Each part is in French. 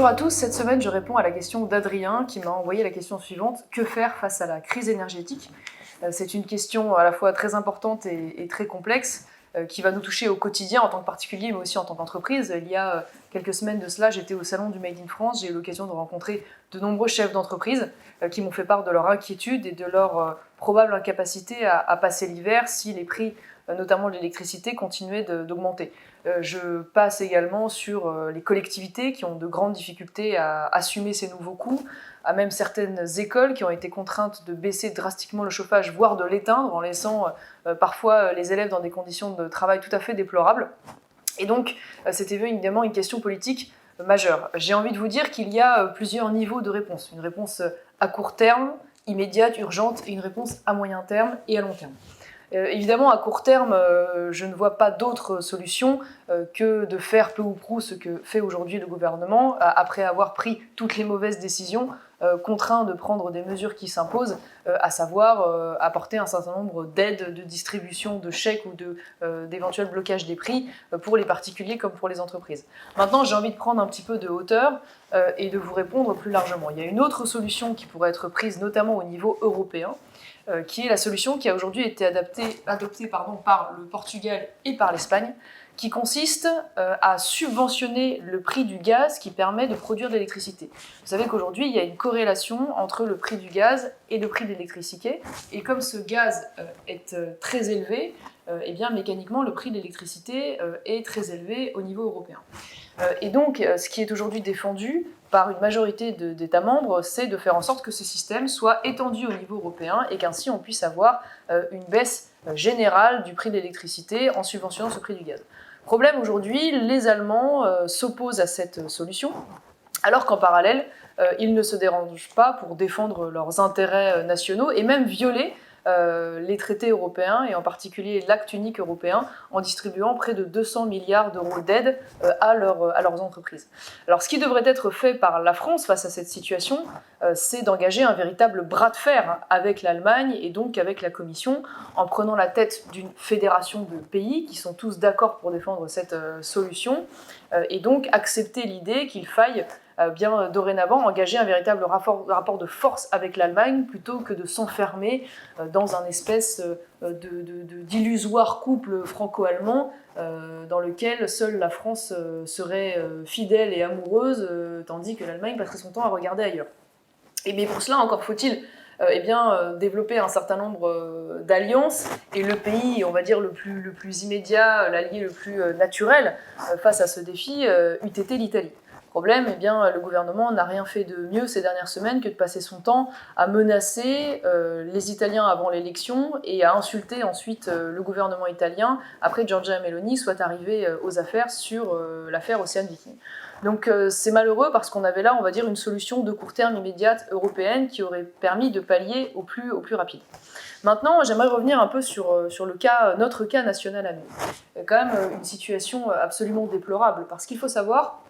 à tous, cette semaine je réponds à la question d'Adrien qui m'a envoyé la question suivante: que faire face à la crise énergétique? C'est une question à la fois très importante et très complexe qui va nous toucher au quotidien en tant que particulier mais aussi en tant qu'entreprise. Il y a quelques semaines de cela, j'étais au salon du Made in France, j'ai eu l'occasion de rencontrer de nombreux chefs d'entreprise qui m'ont fait part de leur inquiétude et de leur probable incapacité à passer l'hiver si les prix, notamment de l'électricité, continuaient d'augmenter. Je passe également sur les collectivités qui ont de grandes difficultés à assumer ces nouveaux coûts, à même certaines écoles qui ont été contraintes de baisser drastiquement le chauffage, voire de l'éteindre, en laissant parfois les élèves dans des conditions de travail tout à fait déplorables. Et donc, c'est évidemment une question politique majeure. J'ai envie de vous dire qu'il y a plusieurs niveaux de réponse. Une réponse à court terme, immédiate, urgente, et une réponse à moyen terme et à long terme. Évidemment, à court terme, je ne vois pas d'autre solution que de faire peu ou prou ce que fait aujourd'hui le gouvernement, après avoir pris toutes les mauvaises décisions, contraint de prendre des mesures qui s'imposent, à savoir apporter un certain nombre d'aides, de distribution, de chèques ou d'éventuels blocages des prix pour les particuliers comme pour les entreprises. Maintenant, j'ai envie de prendre un petit peu de hauteur et de vous répondre plus largement. Il y a une autre solution qui pourrait être prise notamment au niveau européen, qui est la solution qui a aujourd'hui été adoptée par le Portugal et par l'Espagne, qui consiste à subventionner le prix du gaz qui permet de produire de l'électricité. Vous savez qu'aujourd'hui, il y a une corrélation entre le prix du gaz et le prix de l'électricité, et comme ce gaz est très élevé, eh bien, mécaniquement, le prix de l'électricité est très élevé au niveau européen. Et donc, ce qui est aujourd'hui défendu par une majorité d'États membres, c'est de faire en sorte que ce système soit étendu au niveau européen et qu'ainsi on puisse avoir une baisse générale du prix de l'électricité en subventionnant ce prix du gaz. Problème aujourd'hui, les Allemands s'opposent à cette solution, alors qu'en parallèle, ils ne se dérangent pas pour défendre leurs intérêts nationaux et même violer les traités européens, et en particulier l'acte unique européen, en distribuant près de 200 milliards d'euros d'aide à leurs entreprises. Alors ce qui devrait être fait par la France face à cette situation, c'est d'engager un véritable bras de fer avec l'Allemagne et donc avec la Commission, en prenant la tête d'une fédération de pays qui sont tous d'accord pour défendre cette solution, et donc accepter l'idée qu'il faille bien dorénavant engager un véritable rapport de force avec l'Allemagne plutôt que de s'enfermer dans un espèce d'illusoire couple franco-allemand dans lequel seule la France serait fidèle et amoureuse, tandis que l'Allemagne passerait son temps à regarder ailleurs. Et mais pour cela, encore faut-il développer un certain nombre d'alliances, et le pays, on va dire, le plus immédiat, l'allié le plus naturel face à ce défi, eût été l'Italie. Problème, le gouvernement n'a rien fait de mieux ces dernières semaines que de passer son temps à menacer les Italiens avant l'élection et à insulter ensuite le gouvernement italien après que Giorgia Meloni soit arrivée aux affaires sur l'affaire Ocean Viking. Donc c'est malheureux parce qu'on avait là, on va dire, une solution de court terme immédiate européenne qui aurait permis de pallier au plus rapide. Maintenant, j'aimerais revenir un peu sur notre cas national à nous. Quand même une situation absolument déplorable, parce qu'il faut savoir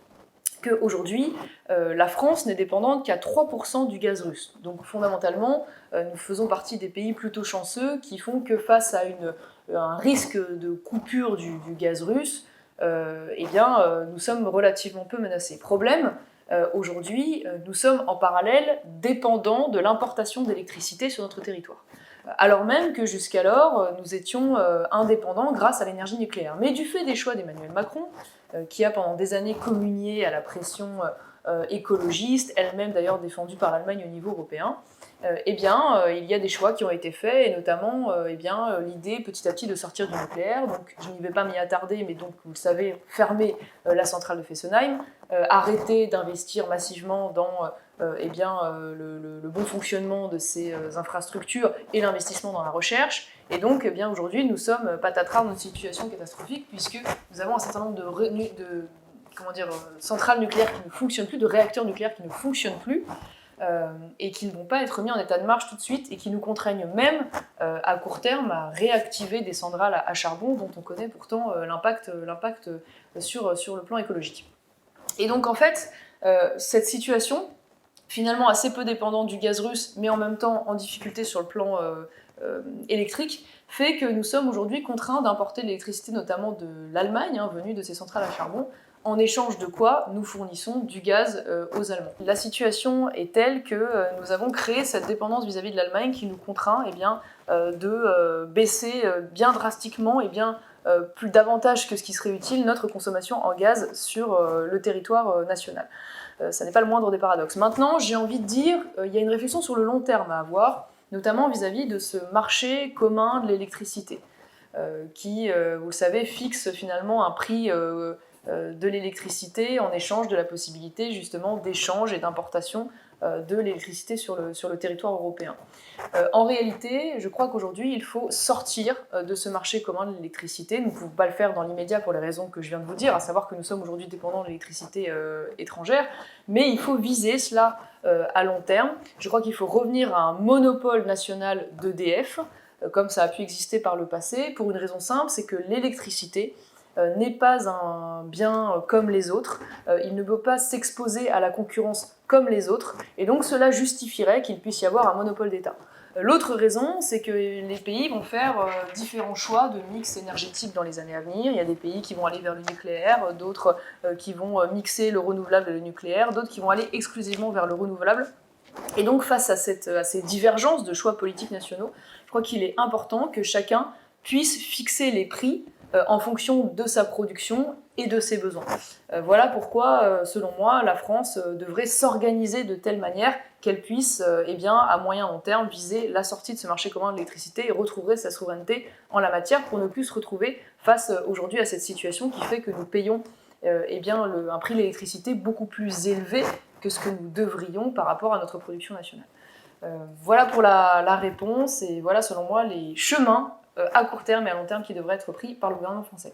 qu'aujourd'hui, la France n'est dépendante qu'à 3% du gaz russe. Donc fondamentalement, nous faisons partie des pays plutôt chanceux qui font que face à un risque de coupure du gaz russe, nous sommes relativement peu menacés. Problème, aujourd'hui, nous sommes en parallèle dépendants de l'importation d'électricité sur notre territoire. Alors même que jusqu'alors, nous étions indépendants grâce à l'énergie nucléaire. Mais du fait des choix d'Emmanuel Macron, qui a pendant des années communié à la pression écologiste, elle-même d'ailleurs défendue par l'Allemagne au niveau européen, il y a des choix qui ont été faits, et notamment l'idée petit à petit de sortir du nucléaire. Donc je n'y vais pas m'y attarder, mais donc vous le savez, fermer la centrale de Fessenheim, arrêter d'investir massivement dans le bon fonctionnement de ces infrastructures et l'investissement dans la recherche. Et donc aujourd'hui nous sommes patatras dans une situation catastrophique, puisque nous avons un certain nombre de centrales nucléaires qui ne fonctionnent plus, de réacteurs nucléaires qui ne fonctionnent plus, et qui ne vont pas être mis en état de marche tout de suite, et qui nous contraignent même à court terme à réactiver des centrales à charbon dont on connaît pourtant l'impact sur le plan écologique. Et donc en fait, cette situation, finalement assez peu dépendante du gaz russe, mais en même temps en difficulté sur le plan électrique, fait que nous sommes aujourd'hui contraints d'importer de l'électricité, notamment de l'Allemagne, venue de ces centrales à charbon, en échange de quoi nous fournissons du gaz aux Allemands. La situation est telle que nous avons créé cette dépendance vis-à-vis de l'Allemagne qui nous contraint de baisser bien drastiquement et bien plus davantage que ce qui serait utile notre consommation en gaz sur le territoire national. Ça n'est pas le moindre des paradoxes. Maintenant, j'ai envie de dire, il y a une réflexion sur le long terme à avoir, notamment vis-à-vis de ce marché commun de l'électricité, qui, vous le savez, fixe finalement un prix de l'électricité en échange de la possibilité justement d'échange et d'importation de l'électricité sur le territoire européen. En réalité, je crois qu'aujourd'hui, il faut sortir de ce marché commun de l'électricité. Nous ne pouvons pas le faire dans l'immédiat pour les raisons que je viens de vous dire, à savoir que nous sommes aujourd'hui dépendants de l'électricité étrangère, mais il faut viser cela à long terme. Je crois qu'il faut revenir à un monopole national d'EDF, comme ça a pu exister par le passé, pour une raison simple, c'est que l'électricité n'est pas un bien comme les autres, il ne peut pas s'exposer à la concurrence comme les autres, et donc cela justifierait qu'il puisse y avoir un monopole d'État. L'autre raison, c'est que les pays vont faire différents choix de mix énergétique dans les années à venir. Il y a des pays qui vont aller vers le nucléaire, d'autres qui vont mixer le renouvelable et le nucléaire, d'autres qui vont aller exclusivement vers le renouvelable. Et donc face à ces divergences de choix politiques nationaux, je crois qu'il est important que chacun puisse fixer les prix en fonction de sa production et de ses besoins. Voilà pourquoi, selon moi, la France devrait s'organiser de telle manière qu'elle puisse, à moyen long terme, viser la sortie de ce marché commun de l'électricité et retrouver sa souveraineté en la matière pour ne plus se retrouver face aujourd'hui à cette situation qui fait que nous payons un prix de l'électricité beaucoup plus élevé que ce que nous devrions par rapport à notre production nationale. Voilà pour la réponse et voilà selon moi les chemins à court terme et à long terme qui devraient être pris par le gouvernement français.